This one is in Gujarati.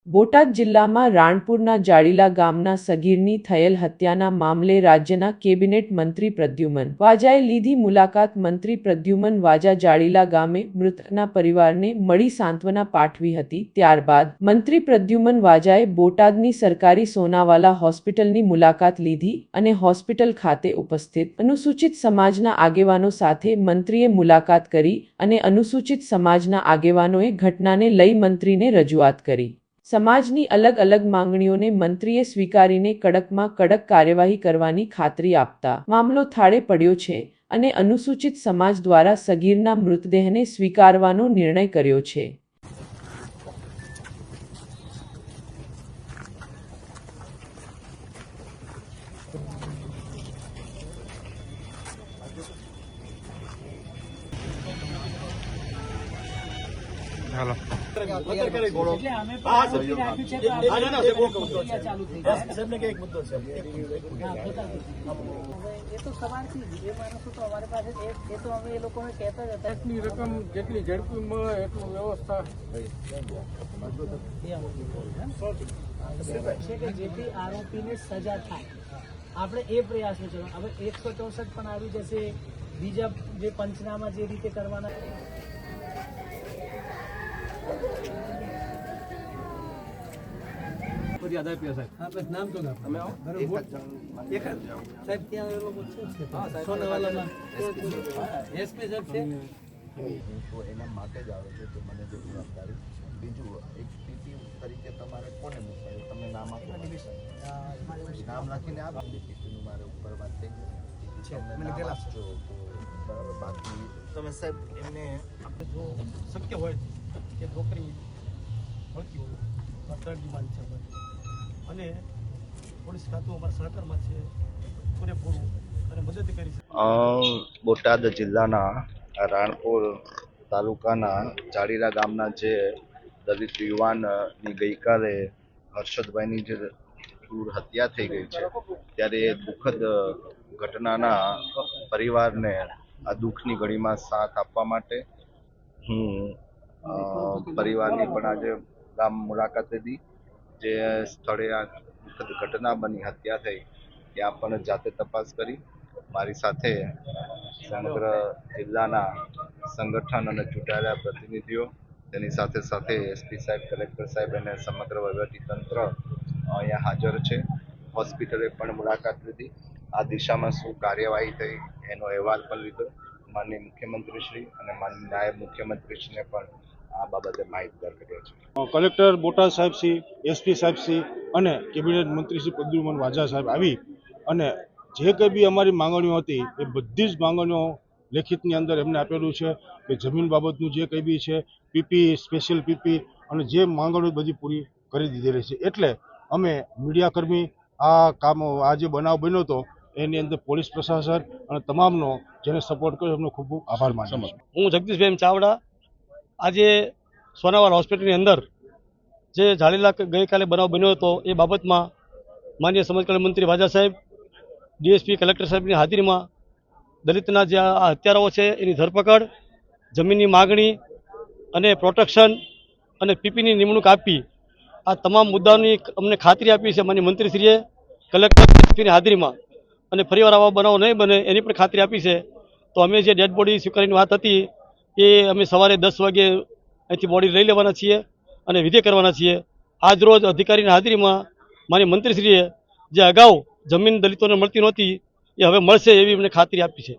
બોટાદ જિલ્લામાં રાણપુરના જાડીલા ગામના સગીરની થયેલ હત્યાના મામલે રાજ્યના કેબિનેટ મંત્રી પ્રદ્યુમન વાજાએ લીધી મુલાકાત। મંત્રી પ્રદ્યુમન વાજા જાડીલા ગામે મૃતકના પરિવારને મળી સાંત્વના પાઠવી હતી। ત્યારબાદ મંત્રી પ્રદ્યુમન વાજાએ બોટાદની સરકારી સોનાવાલા હોસ્પિટલની મુલાકાત લીધી અને હોસ્પિટલ ખાતે ઉપસ્થિત અનુસૂચિત સમાજના આગેવાનો સાથે મંત્રીએ મુલાકાત કરી અને અનુસૂચિત સમાજના આગેવાનોએ ઘટનાને લઈ મંત્રીને રજૂઆત કરી। સમાજની અલગ અલગ માંગણીઓને મંત્રીએ સ્વીકારીને કડકમાં કડક કાર્યવાહી કરવાની ખાતરી આપતા મામલો થાળે પડ્યો છે અને અનુસૂચિત સમાજ દ્વારા સગીરના મૃતદેહને સ્વીકારવાનો નિર્ણય કર્યો છે। हेलो रकम જેટલી ઝડપી મળે એટલું વ્યવસ્થા છે કે જેથી આરોપીને સજા થાય આપણે એ પ્રયાસ છે। હવે 164 પણ આવી જશે, બીજા જે પંચનામા જે રીતે કરવાના નામ તો સાહેબ ત્યાં સોનાવાલામાં એસપી સાહેબ છે એના માટે જ આવે છે કે મને જે જવાબદારી બીજું એક પીપી તરીકે તમારે કોને મૂકાયું તમે નામ આપો નામ લખીને આપો પીપીનું મારે ઉપર વાત થઈ ગઈ આપજો તો બરાબર। બાકી તમે સાહેબ એમને જો શક્ય હોય કે નોકરી મળતી હોય અર્થની માંગ છે અને પોલીસ ખાતું અમારા સહકારમાં છે પૂરેપૂરું અને મદદ કરી છે। બોટાદ જિલ્લાના રાણપુર તાલુકાના જાડીલા ગામના જે દલિત યુવાનની ગઈકાલે હર્ષદભાઈની જે ક્રૂર હત્યા થઈ ગઈ છે ત્યારે એ દુઃખદ ઘટનાના પરિવારને આ દુઃખની ઘડીમાં સાથ આપવા માટે હું પરિવારની પણ આજે ગામ મુલાકાત લીધી। જે સ્થળે આ દુઃખદ ઘટના બની, હત્યા થઈ, ત્યાં પણ જાતે તપાસ કરી। મારી સાથે સમગ્ર જિલ્લાના સંગઠન અને ચૂંટાયેલા પ્રતિનિધિઓ, તેની સાથે સાથે એસપી સાહેબ, કલેક્ટર સાહેબ અને સમગ્ર વહીવટીતંત્ર અહીંયા હાજર છે। હોસ્પિટલે પણ મુલાકાત લીધી, આ દિશામાં શું કાર્યવાહી થઈ એનો અહેવાલ પણ લીધો। માનનીય મુખ્યમંત્રીશ્રી અને માનનીય નાયબ મુખ્યમંત્રીશ્રીને પણ આ બાબતે માહિતગાર કર્યા છે। કલેક્ટર બોટાદ સાહેબશ્રી, એસપી સાહેબશ્રી અને કેબિનેટ મંત્રી શ્રી પ્રદ્યુમન વાજા સાહેબ આવી અને જે કંઈ બી અમારી માંગણીઓ હતી એ બધી જ માંગણીઓ લેખિતની અંદર એમને આપેલું છે કે જમીન બાબતનું જે કંઈ બી છે, પીપી, સ્પેશિયલ પીપી અને જે માંગણીઓ બધી પૂરી કરી દીધેલી છે। એટલે અમે મીડિયાકર્મી આ કામ, આ જે બનાવ બન્યો હતો એની અંદર પોલીસ પ્રશાસન અને તમામનો જેને સપોર્ટ કર્યો એમનો ખૂબ ખૂબ આભાર માનું છું। હું જગદીશભાઈ ચાવડા આજે સોનાવાલા હોસ્પિટલની અંદર જે જાડીલા ગઈકાલે બનાવ બન્યો હતો એ બાબતમાં માનનીય સમાજ કલ્યાણ મંત્રી વાજા સાહેબ, ડીએસપી, કલેક્ટર સાહેબની હાજરીમાં દલિતના જે આ હત્યારાઓ છે એની ધરપકડ, જમીનની માગણી અને પ્રોટેક્શન અને પીપીની નિમણૂક આપી, આ તમામ મુદ્દાઓની અમને ખાતરી આપી છે માનનીય મંત્રીશ્રીએ કલેક્ટરની હાજરીમાં। અને ફરીવાર આવા બનાવ નહીં બને એની પણ ખાતરી આપી છે। તો અમે જે ડેડ બોડી સ્વીકારીની વાત હતી એ અમે સવારે 10 વાગે અહીંથી બોડી લઈ લેવાના છીએ અને વિધિ કરવાના છીએ। આજ રોજ અધિકારીની હાજરીમાં માનનીય મંત્રીશ્રીએ જે અગાઉ જમીન દલિતોને મળતી નહોતી એ હવે મળશે એવી અમને ખાતરી આપી છે।